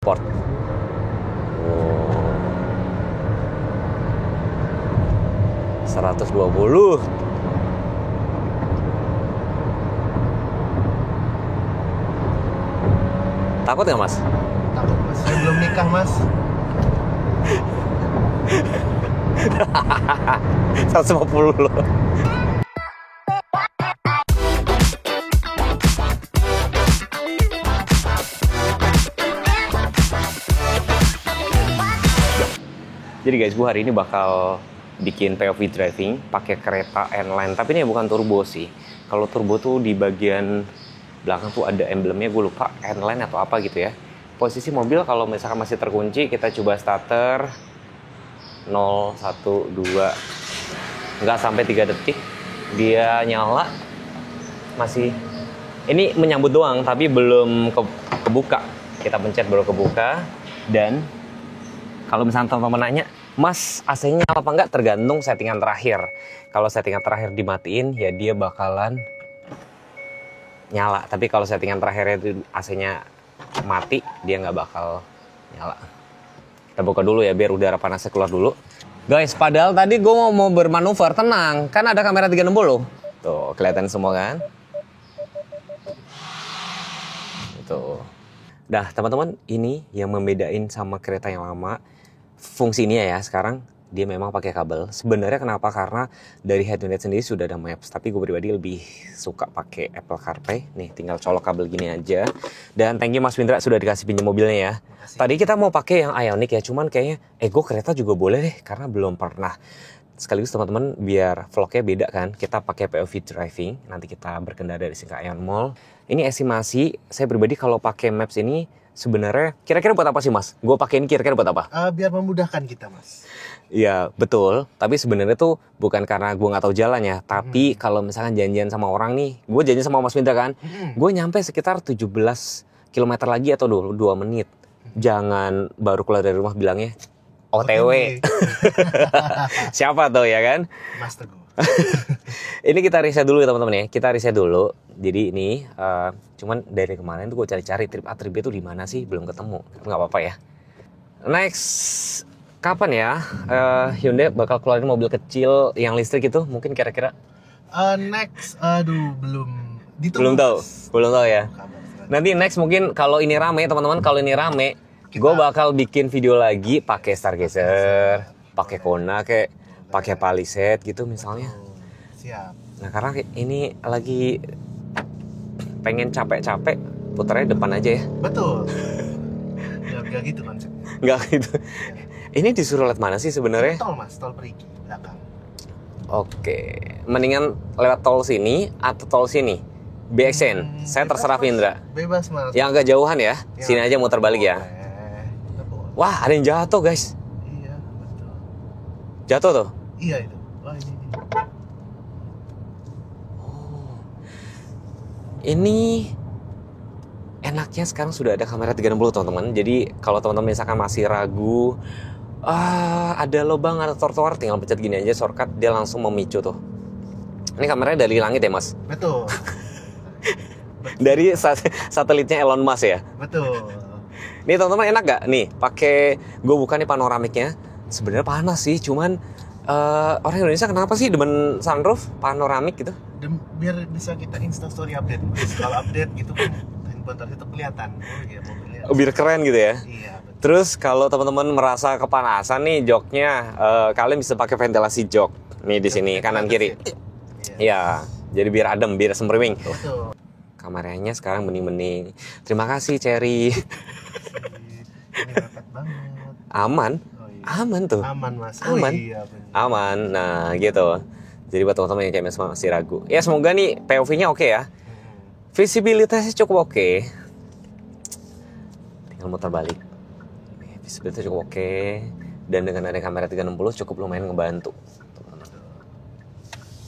Sport. Oh. 120. Takut nggak mas? Takut mas, saya belum nikah mas. 150 loh. Jadi guys, gue hari ini bakal bikin POV driving pakai kereta N-Line. Tapi ini bukan turbo sih. Kalau turbo tuh di bagian belakang tuh ada emblemnya, gue lupa N-Line atau apa gitu ya. Posisi mobil kalau misalkan masih terkunci, kita coba starter 0, 1, 2, nggak sampai 3 detik dia nyala. Masih ini menyambut doang tapi belum kebuka. Kita pencet baru kebuka. Dan kalau misalnya teman-teman nanya, Mas AC-nya apa enggak, tergantung settingan terakhir. Kalau settingan terakhir dimatiin ya dia bakalan nyala. Tapi kalau settingan terakhirnya itu AC-nya mati, dia nggak bakal nyala. Kita buka dulu ya biar udara panasnya keluar dulu. Guys, padahal tadi gue mau bermanuver, tenang. Kan ada kamera 360. Tuh, kelihatan semua kan? Tuh. Dah, teman-teman, ini yang membedain sama kereta yang lama. Fungsinya ya, sekarang dia memang pakai kabel. Sebenarnya kenapa? Karena dari head unit sendiri sudah ada Maps. Tapi gue pribadi lebih suka pakai Apple CarPlay. Nih, tinggal colok kabel gini aja. Dan thank you Mas Windra sudah dikasih pinjam mobilnya ya. Tadi kita mau pakai yang Ioniq ya, cuman kayaknya gue kereta juga boleh deh karena belum pernah. Sekaligus teman-teman biar vlognya beda kan, kita pakai POV driving. Nanti kita berkendara dari Singkayan Mall. Ini estimasi saya pribadi kalau pakai Maps ini sebenarnya kira-kira buat apa sih Mas? Gue pakai ini kira-kira buat apa? Biar memudahkan kita mas. Iya betul, tapi sebenarnya tuh bukan karena gue nggak tahu jalan ya. Tapi kalau misalkan janjian sama orang nih, gue janjian sama Mas Windra kan, gue nyampe sekitar 17 km lagi atau 2 menit. Jangan baru keluar dari rumah bilangnya OTW. Siapa tuh ya kan? Mas Teguh. Ini kita riset dulu ya teman-teman ya. Kita riset dulu. Jadi ini cuman dari kemarin tuh gue cari-cari trip A trip B tuh di mana sih, belum ketemu. Nggak apa-apa ya. Next kapan ya Hyundai bakal keluarin mobil kecil yang listrik itu? Mungkin kira-kira Next, belum ditunggu. Belum tahu ya. Nanti next mungkin kalau ini rame teman-teman, kalau ini rame gue bakal bikin video lagi pakai Stargazer, pakai Kona, kayak pakai Palisade gitu misalnya. Siap. Nah karena ini lagi pengen capek-capek, putarnya depan aja ya. Betul. Gak gitu konsepnya. Nggak gitu. Ini disuruh lewat mana sih sebenarnya? Tol mas, tol Perigi belakang. Oke, mendingan lewat tol sini atau tol sini? BXN, saya terserah Vindra. Bebas mas. Yang agak jauhan ya, sini aja muter balik ya. Boleh. Wah, ada yang jatuh guys. Iya betul. Jatuh tuh. Iya itu. Wah ini. Ini enaknya sekarang sudah ada kamera 360 teman-teman. Jadi kalau teman-teman misalkan masih ragu, ada lubang, ada trotoar, tinggal pencet gini aja shortcut, dia langsung memicu tuh. Ini kameranya dari langit ya mas? Betul. Dari satelitnya Elon Musk ya? Betul. Nih teman-teman enak gak? Nih pakai gue buka nih panoramiknya. Sebenarnya panas sih, cuman orang Indonesia kenapa sih demen sunroof panoramik gitu? Biar bisa kita instastory update mas. Kalau update gitu kan handphone itu kelihatan. Oh iya mobilnya. Biar keren gitu ya? Iya betul. Terus kalau teman-teman merasa kepanasan nih joknya, kalian bisa pakai ventilasi jok nih di sini kanan kiri. Iya, jadi biar adem, biar sembriwing. Betul. Kameranya sekarang bening-bening. Terima kasih Cherry. Ini rapat banget. Aman, Oh, iya. aman tuh. Aman mas. Aman. Oh, iya, bener. Aman. Nah gitu. Jadi buat teman-teman yang kayak masih ragu, ya semoga nih POV-nya oke ya. Visibilitasnya cukup oke. Tinggal muter balik. Visibilitasnya cukup oke. Dan dengan ada kamera 360 cukup lumayan ngebantu.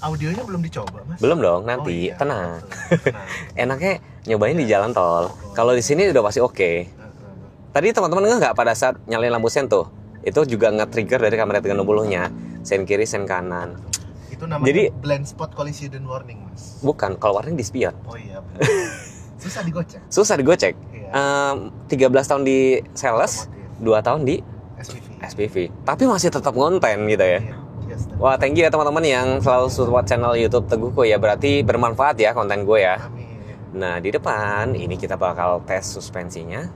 Audionya belum dicoba mas? Belum dong, nanti. Oh, iya. Tenang. Tenang. Enaknya nyobain di jalan tol. Kalau di sini udah pasti oke. Tadi teman-teman nggak pada saat nyalain lampu sen tuh, itu juga nge-trigger dari kamera 360-nya. Sen kiri, sen kanan. Itu namanya Jadi blind spot collision warning mas. bukan, kalau warning di spion. Oh iya. Susah digocek. Susah digocek. Iya. 13 tahun di sales, Otomotif. 2 tahun di SPV. SPV. Tapi masih tetap ngonten gitu ya. Iya, yes, Wah, thank you ya teman-teman yang selalu support channel YouTube Teguhku ya. Berarti bermanfaat ya konten gue ya. amin. Nah, di depan ini kita bakal tes suspensinya.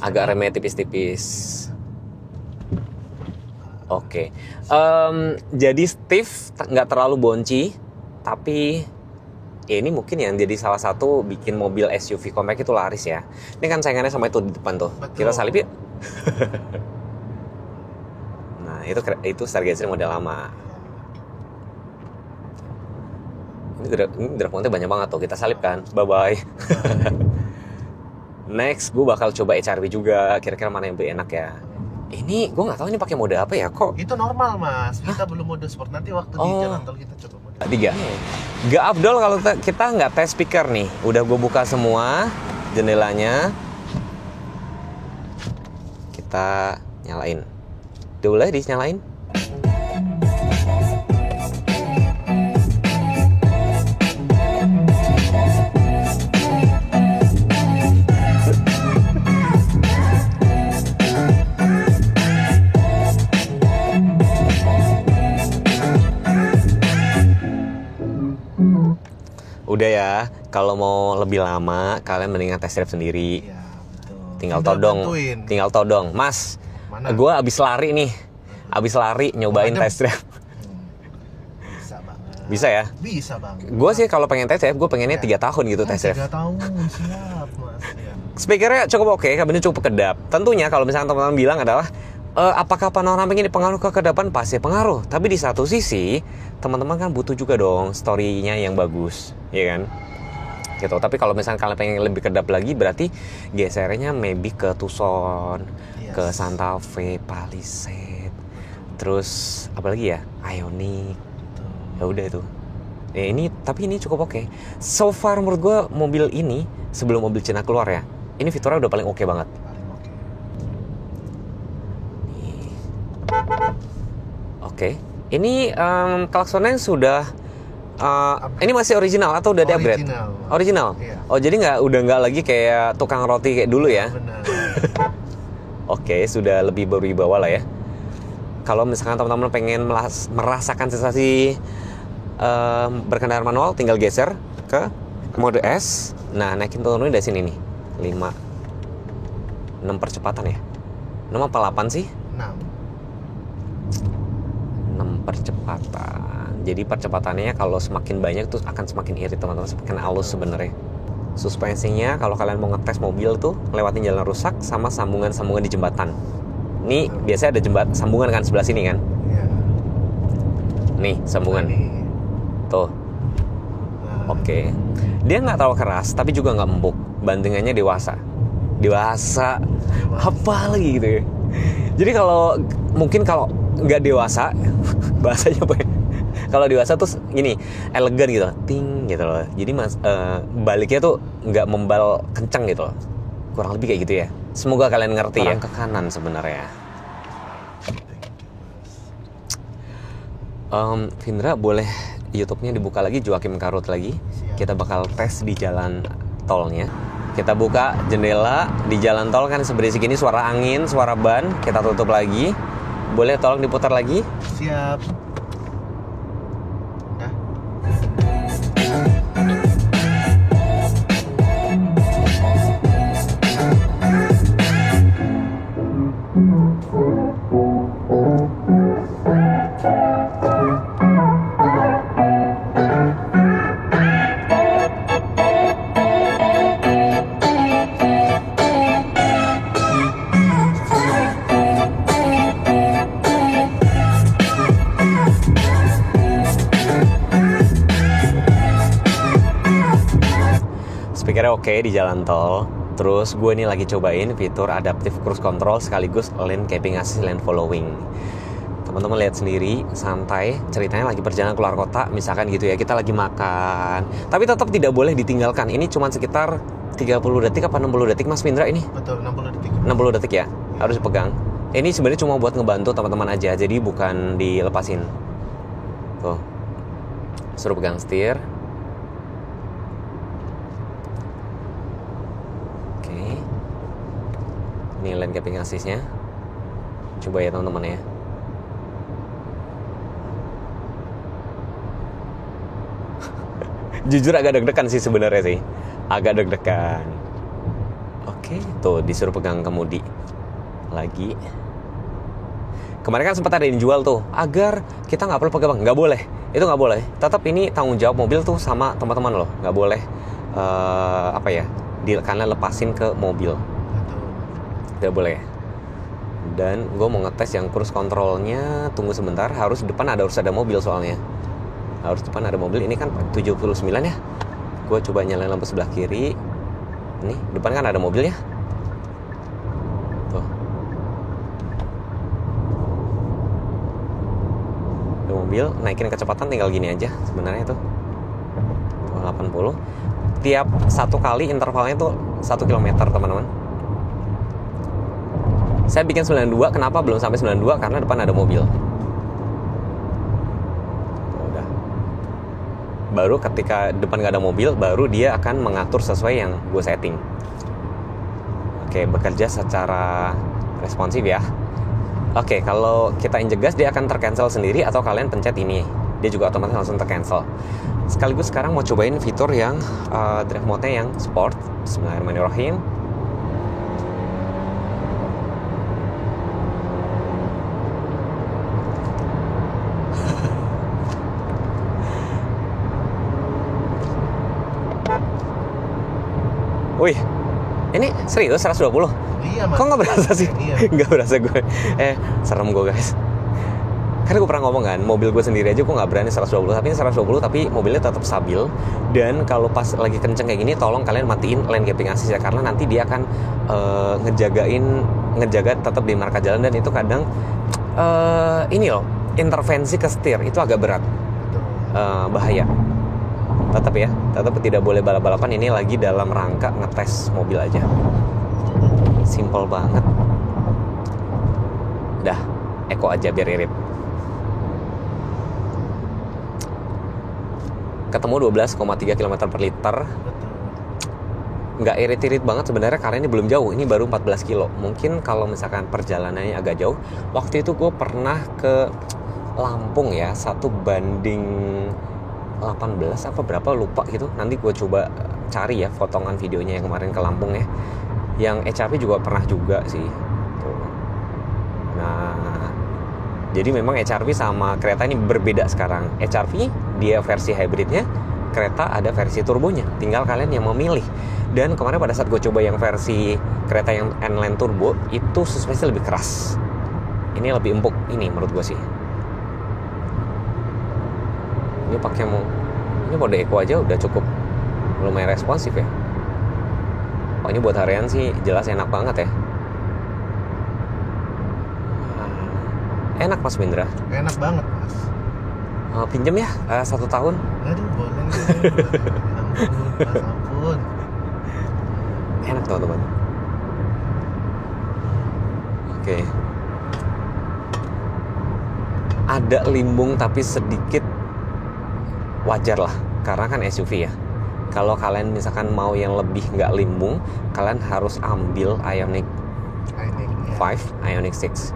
Agak remnya tipis-tipis. Oke. Jadi stiff, nggak terlalu bonci, tapi ya ini mungkin yang jadi salah satu bikin mobil SUV compact itu laris ya. Ini kan saingannya sama itu di depan tuh. Betul. Kita salip yuk. Nah, itu Stargazer model lama. Ini draftnya banyak banget tuh. Kita salip kan. Bye-bye. Next, gue bakal coba HRV juga. Kira-kira mana yang lebih enak ya. Ini gue nggak tahu ini pakai mode apa ya kok. Itu normal mas, kita belum mode sport. Nanti waktu di jalan tol kita coba mode. 3. Gak afdol kalau kita nggak tes speaker nih. Udah gue buka semua jendelanya. Kita nyalain. Boleh dinyalain? Udah ya, kalau mau lebih lama kalian mendingan test drive sendiri. Iya, betul. Tinggal bantuin. todong. Mas, Mana? gue abis lari nih. Abis lari nyobain Ada. test drive. Bisa banget. Bisa ya? Bisa banget. Gue sih kalau pengen test drive, gue pengennya 3 tahun gitu test drive. 3 tahun, siap mas. Ya. Speakernya cukup oke, kabinnya cukup kedap. Tentunya kalau misalnya teman-teman bilang adalah apakah panoramik ini pengaruh ke kedepan? Pasti pengaruh. Tapi di satu sisi, teman-teman kan butuh juga dong story-nya yang bagus, ya kan? Gitu. Tapi kalau misalnya kalian pengen lebih kedap lagi, berarti gesernya maybe ke Tucson, Yes. ke Santa Fe, Palisade, terus apa lagi ya? Ioniq. Ya udah itu. Ya ini tapi ini cukup oke. So far menurut gue mobil ini sebelum mobil Cina keluar ya, ini fiturnya udah paling oke banget. Paling oke. Oke. Ini klaksonnya sudah ini masih original atau udah di-upgrade? Original. Iya. Oh, jadi udah nggak lagi kayak tukang roti kayak dulu ya? Benar. Oke, sudah lebih berwibawa lah ya. Kalau misalkan teman-teman pengen merasakan sensasi berkendara manual, tinggal geser ke mode S. Nah, naikin turunnya dari sini nih. 6 percepatan ya. 6 apa 8 sih? 6 percepatan. Jadi percepatannya kalau semakin banyak tuh akan semakin irit teman-teman, semakin halus sebenarnya. Suspensinya kalau kalian mau ngetes mobil tuh lewatin jalan rusak sama sambungan-sambungan di jembatan. Ini biasanya ada sambungan kan sebelah sini kan? Iya. Nih sambungan. Ini. Tuh. Nah, Oke. Dia nggak terlalu keras tapi juga nggak empuk. Bantingannya dewasa. Apa lagi gitu ya. Jadi mungkin kalau nggak dewasa bahasanya apa ya? Kalau dewasa tuh gini, elegan gitu, ting gitu loh. Jadi baliknya tuh nggak membal kenceng gitu loh. Kurang lebih kayak gitu ya. Semoga kalian ngerti ya. Ke kanan sebenarnya. Vindra boleh YouTube-nya dibuka lagi, Joakim Karut lagi. Siap. Kita bakal tes di jalan tolnya. Kita buka jendela di jalan tol kan seberisik ini suara angin, suara ban. Kita tutup lagi. Boleh tolong diputar lagi? siap. Udah. Speakernya oke di jalan tol. Terus gue nih lagi cobain fitur adaptive cruise control sekaligus lane keeping assist, lane following. Teman-teman lihat sendiri, santai. Ceritanya lagi perjalanan keluar kota, misalkan gitu ya. Kita lagi makan, tapi tetap tidak boleh ditinggalkan. Ini cuma sekitar 30 detik apa 60 detik Mas Vindra ini? Betul, 60 detik. 60 detik ya, harus dipegang. Ini sebenarnya cuma buat ngebantu teman-teman aja, jadi bukan dilepasin. Tuh, suruh pegang setir. Ini lane keeping assist-nya. Coba ya teman-teman ya. Jujur agak deg-degan sih sebenarnya sih. Agak deg-degan. Oke, tuh disuruh pegang kemudi lagi. Kemarin kan sempat ada yang jual tuh, agar kita nggak perlu pegang, nggak boleh. Itu nggak boleh. Tetap ini tanggung jawab mobil tuh sama teman-teman loh. Nggak boleh karena lepasin ke mobil. Nggak boleh. Dan gue mau ngetes yang cruise controlnya. Tunggu sebentar, harus depan harus ada mobil soalnya. Harus depan ada mobil. Ini kan 79 ya. Gue coba nyalain lampu sebelah kiri. Nih, depan kan ada mobil ya. Tuh. Ada mobil, naikin kecepatan tinggal gini aja sebenarnya tuh. Tuh 80. Tiap satu kali intervalnya tuh 1 km, teman-teman. Saya bikin 92, kenapa belum sampai 92? Karena depan ada mobil. Udah. Baru ketika depan gak ada mobil, baru dia akan mengatur sesuai yang gue setting. Oke, bekerja secara responsif ya. Oke, kalau kita injek gas, dia akan tercancel sendiri atau kalian pencet ini. Dia juga otomatis langsung tercancel. Sekaligus sekarang mau cobain fitur yang drive mode-nya yang sport. Bismillahirrahmanirrahim. Wih, ini serius 120? Iya, Mas. Kok nggak berasa sih? Iya. Nggak berasa gue. Serem gue guys. Karena gue pernah ngomong kan, mobil gue sendiri aja gue nggak berani 120. Tapi ini 120, tapi mobilnya tetap stabil. Dan kalau pas lagi kenceng kayak gini, tolong kalian matiin lane keeping assist ya. Karena nanti dia akan ngejaga tetap di marka jalan. Dan itu kadang ini loh, intervensi ke setir itu agak berat. Bahaya. Tetap ya, tetap tidak boleh balap-balapan. Ini lagi dalam rangka ngetes mobil aja. Simple banget. Dah, eco aja biar irit. Ketemu 12,3 km per liter. Nggak irit-irit banget sebenarnya karena ini belum jauh. Ini baru 14 kilo. Mungkin kalau misalkan perjalanannya agak jauh. Waktu itu gue pernah ke Lampung ya, 1 banding 18 apa berapa lupa gitu. Nanti gue coba cari ya potongan videonya yang kemarin ke Lampung ya. Yang HRV juga pernah juga sih tuh. Nah, jadi memang HRV sama kereta ini berbeda sekarang. HRV dia versi hybridnya, kereta ada versi turbonya. Tinggal kalian yang memilih. Dan kemarin pada saat gue coba yang versi kereta yang N-Line turbo, itu suspensi lebih keras. Ini lebih empuk ini menurut gue sih. Ini pakai ini mode eco aja udah cukup lumayan responsif ya. Oh, ini buat harian sih jelas enak banget ya. Enak Mas Windra. Enak banget, Mas. Pinjem ya 1 tahun. Aduh, boleh. Ampun. Enak teman-teman. Oke. Ada limbung tapi sedikit. Wajar lah, karena kan SUV ya. Kalau kalian misalkan mau yang lebih nggak limbung, kalian harus ambil Ioniq 5, Ioniq 6.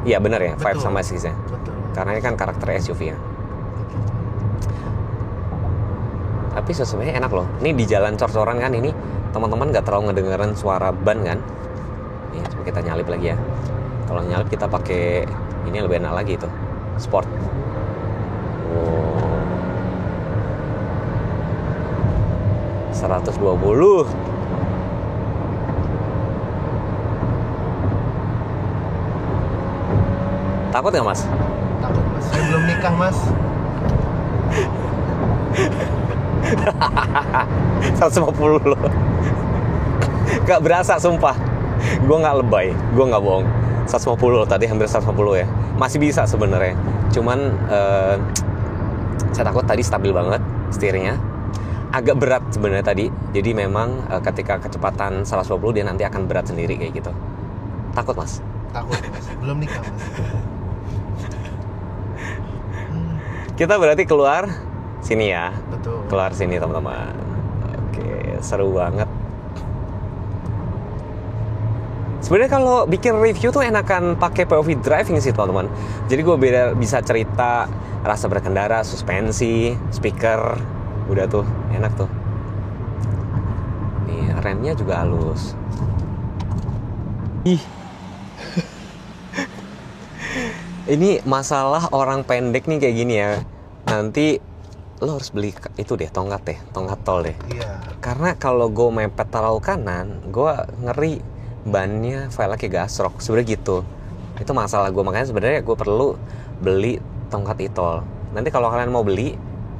Iya benar ya, 5 sama 6 ya. Betul. Karena ini kan karakter SUV ya. Tapi sebenarnya enak loh. Ini di jalan cor-coran kan ini, teman-teman nggak terlalu ngedengeran suara ban kan. Nih, coba kita nyalip lagi ya. Kalau nyalip kita pakai ini lebih enak lagi tuh, sport. Oh. 120. Takut nggak Mas? Takut Mas, saya belum nikah Mas. 150 loh. Gak berasa sumpah. Gue gak lebay, gue gak bohong. 150 loh tadi, hampir 150 ya. Masih bisa sebenarnya. Cuman saya takut tadi stabil banget setirnya. Agak berat sebenarnya tadi. Jadi memang ketika kecepatan 120 dia nanti akan berat sendiri kayak gitu. Takut Mas? Takut Mas, belum nikah Mas. Kita berarti keluar sini ya. Betul. Keluar sini teman-teman. Oke, seru banget. Sebenarnya kalau bikin review tuh enakan pakai POV driving sih teman-teman. Jadi gue bisa cerita rasa berkendara, suspensi, speaker, udah tuh enak tuh. Nih remnya juga halus. Ih. Ini masalah orang pendek nih kayak gini ya. Nanti lo harus beli itu deh, tongkat tol deh. Iya. Karena kalau gue mepet terlalu kanan, gue ngeri bannya velgnya gasrok. Sebenarnya gitu. Itu masalah gue, makanya sebenarnya gue perlu beli tongkat e-tol. Nanti kalau kalian mau beli,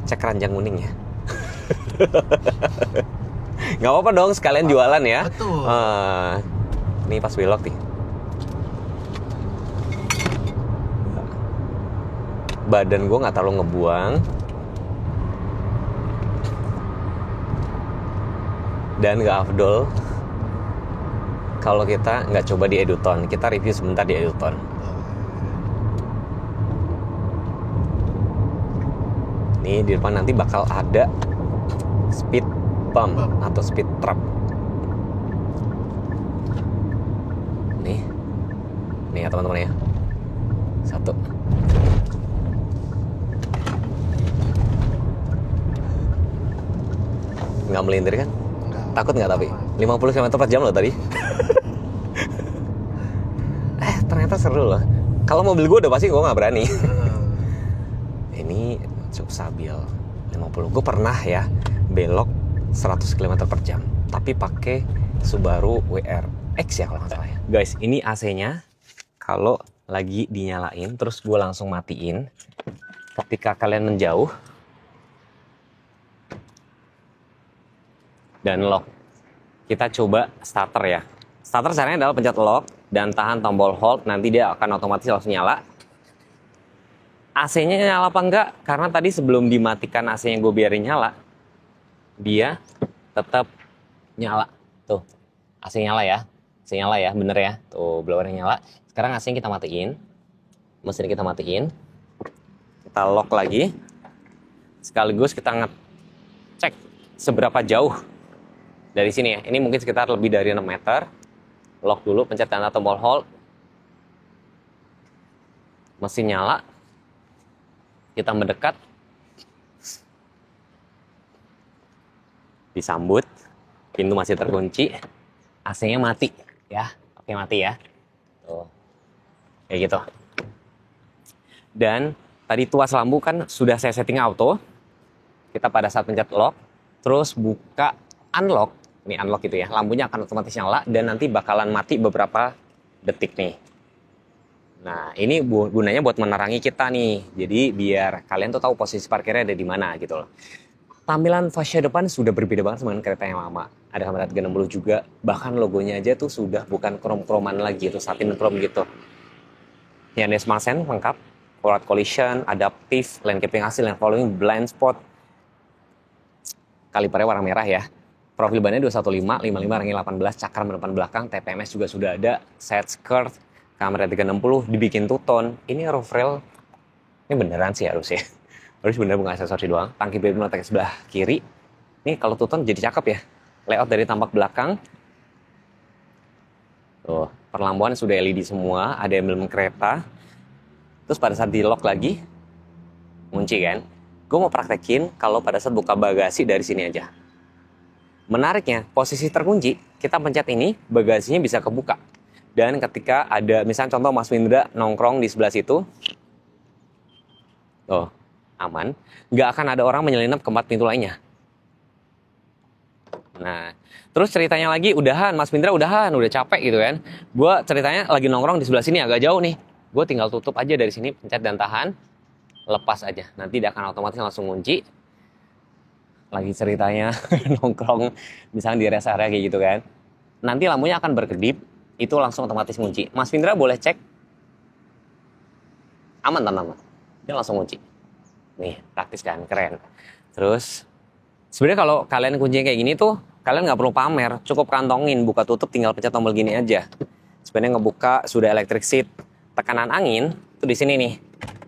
cek keranjang kuning ya. Gak apa-apa dong, sekalian jualan ya. Betul. Ini pas belok nih. Badan gue nggak terlalu ngebuang. Dan nggak afdol kalau kita nggak coba di Eduton. Kita review sebentar di Eduton. Nih di depan nanti bakal ada speed bump atau speed trap. Nih ya teman-teman ya. Satu. Nggak melintir kan? Takut nggak tapi? 50 km per jam loh tadi. Ternyata seru loh. Kalau mobil gue udah pasti gue nggak berani. Ini cukup stabil 50. Gue pernah ya belok 100 km per jam. Tapi pakai Subaru WRX ya kalau nggak salah ya. Guys, ini AC-nya kalau lagi dinyalain terus gue langsung matiin. Ketika kalian menjauh dan lock. Kita coba starter ya. Starter caranya adalah pencet lock dan tahan tombol hold, nanti dia akan otomatis langsung nyala. AC-nya nyala apa enggak? Karena tadi sebelum dimatikan AC-nya gue biarin nyala, dia tetap nyala. Tuh, AC nyala ya. AC nyala ya, bener ya. Tuh, blowernya nyala. Sekarang AC-nya kita matiin. Mesin kita matiin. Kita lock lagi. Sekaligus kita ngecek seberapa jauh dari sini ya. Ini mungkin sekitar lebih dari 6 meter. Lock dulu, pencet tanda tombol hold. Mesin nyala. Kita mendekat. Disambut. Pintu masih terkunci. AC-nya mati ya. Oke, mati ya. Tuh. Kayak gitu. Dan tadi tuas lampu kan sudah saya setting auto. Kita pada saat pencet lock, terus buka unlock. Ini unlock gitu ya, lampunya akan otomatis nyala dan nanti bakalan mati beberapa detik nih. Nah, ini gunanya buat menerangi kita nih. Jadi biar kalian tuh tahu posisi parkirnya ada di mana gitu loh. Tampilan fascia depan sudah berbeda banget sama kereta yang lama. Ada kamera 360 juga, bahkan logonya aja tuh sudah bukan krom-kroman lagi, itu satin chrome gitu. Yang ada smart sense lengkap, forward collision, adaptive, lane keeping asli, lane following, blind spot. Kalipernya warna merah ya. Profil bannya 215, 55, ranking 18, cakram depan belakang, TPMS juga sudah ada, side skirt, kamera 360, dibikin two-tone. Ini roof rail, ini beneran sih harusnya. Harus bener bukan aksesori doang. Tangki BBM letaknya sebelah kiri. Ini kalau two-tone jadi cakep ya. Layout dari tampak belakang. Tuh, perlampuan sudah LED semua, ada emblem kereta. Terus pada saat di lock lagi, kunci kan. Gue mau praktekin kalau pada saat buka bagasi dari sini aja. Menariknya, posisi terkunci, kita pencet ini, bagasinya bisa kebuka. Dan ketika ada, misalnya contoh Mas Windra nongkrong di sebelah situ, tuh, aman. Nggak akan ada orang menyelinap ke 4 pintu lainnya. Nah, terus ceritanya lagi, udahan, Mas Windra udah capek gitu kan. Gue ceritanya lagi nongkrong di sebelah sini, agak jauh nih. Gue tinggal tutup aja dari sini, pencet dan tahan, lepas aja. Nanti dia akan otomatis langsung kunci. Lagi ceritanya nongkrong misalnya di rest area kayak gitu kan, nanti lampunya akan berkedip, itu langsung otomatis kunci. Mas Vindra boleh cek, aman teman-teman, dia langsung kunci. Nih praktis kan, keren. Terus sebenarnya kalau kalian kuncinya kayak gini tuh kalian nggak perlu pamer, cukup kantongin, buka tutup tinggal pencet tombol gini aja. Sebenarnya ngebuka sudah electric seat, tekanan angin tuh di sini nih.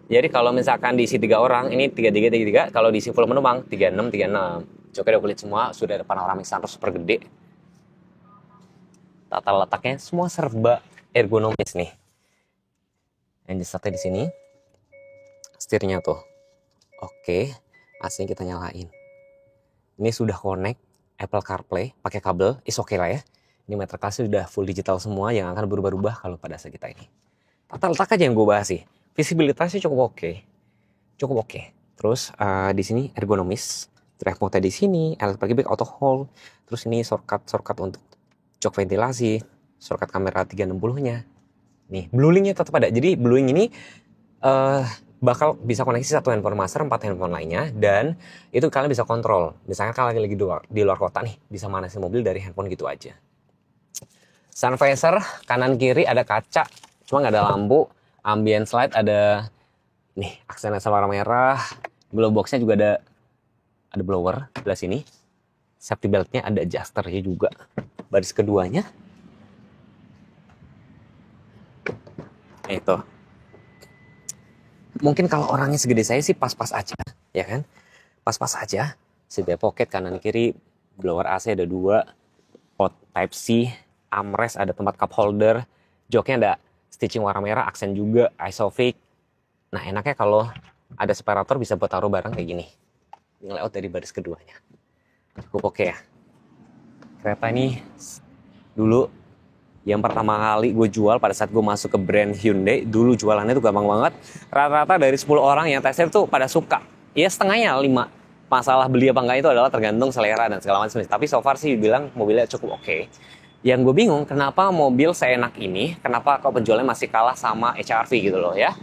Jadi kalau misalkan diisi 3 orang, ini 33, kalau diisi full penumpang, 36. Joknya udah kulit semua, sudah ada panoramic sunroof super gede. tata letaknya semua serba ergonomis nih. Engine startnya di sini, setirnya tuh. Oke, AC-nya kita nyalain. Ini sudah connect Apple CarPlay pakai kabel, is oke lah ya. Ini meter kelasnya sudah full digital semua, yang akan berubah-ubah kalau pada saat kita ini. Tata letak aja yang gue bahas sih. Visibilitasnya cukup oke. Terus di sini ergonomis, drive mode di sini, electric brake auto hold. Terus ini shortcut untuk jok ventilasi, shortcut kamera 360-nya. Nih, bluelink-nya tetap ada. Jadi bluelink ini bakal bisa koneksi satu handphone master, 4 handphone lainnya, dan itu kalian bisa kontrol. Misalnya kalian lagi di luar kota nih, bisa manasin mobil dari handphone gitu aja. Sun visor, kanan kiri ada kaca, cuma nggak ada lampu. Ambient slide ada nih, aksennya warna merah. Glove box-nya juga ada blower sebelah sini. Safety belt-nya ada adjuster-nya juga. Baris keduanya. Itu. Mungkin kalau orangnya segede saya sih pas-pas aja, ya kan? Pas-pas aja. Sebelah pocket kanan kiri, blower AC ada 2, out type C, armrest ada tempat cup holder, joknya ada stitching warna merah, aksen juga, isofix. Nah enaknya kalau ada separator bisa buat taruh barang kayak gini. Layout dari baris keduanya. Cukup oke ya. Kereta ini dulu yang pertama kali gue jual pada saat gue masuk ke brand Hyundai, dulu jualannya tuh gampang banget. Rata-rata dari 10 orang yang tes drive tuh pada suka. Ya setengahnya 5. Masalah beli apa enggak itu adalah tergantung selera dan segala macam. Tapi so far sih bilang mobilnya cukup oke. Yang gue bingung kenapa mobil seenak ini, kenapa kok penjualnya masih kalah sama HR-V gitu loh ya.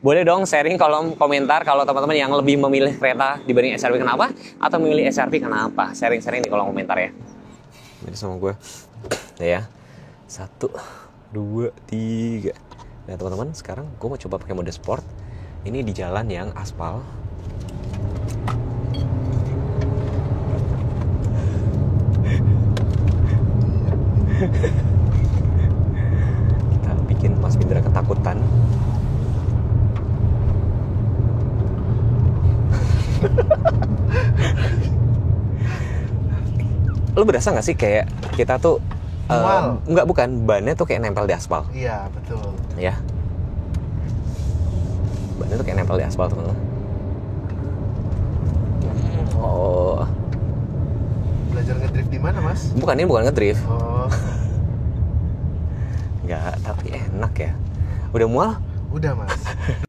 Boleh dong sharing kolom komentar kalau teman-teman yang lebih memilih kereta dibanding HR-V kenapa, atau memilih HR-V kenapa. Sharing-sharing di kolom komentar ya. Jadi sama gue. Ya. 1, 2, 3. Nah teman-teman, sekarang gue mau coba pakai mode sport. Ini di jalan yang aspal. Kita bikin Mas Bindra ketakutan. Lo berasa gak sih kayak kita tuh enggak, bukan, bannya tuh kayak nempel di aspal. Iya, betul. Ya. Bannya tuh kayak nempel di aspal, teman-teman. Oh. Belajar ngedrift di mana, Mas? Bukan, ini bukan ngedrift. Oh. Enggak, tapi enak ya. Udah mual? Udah, Mas.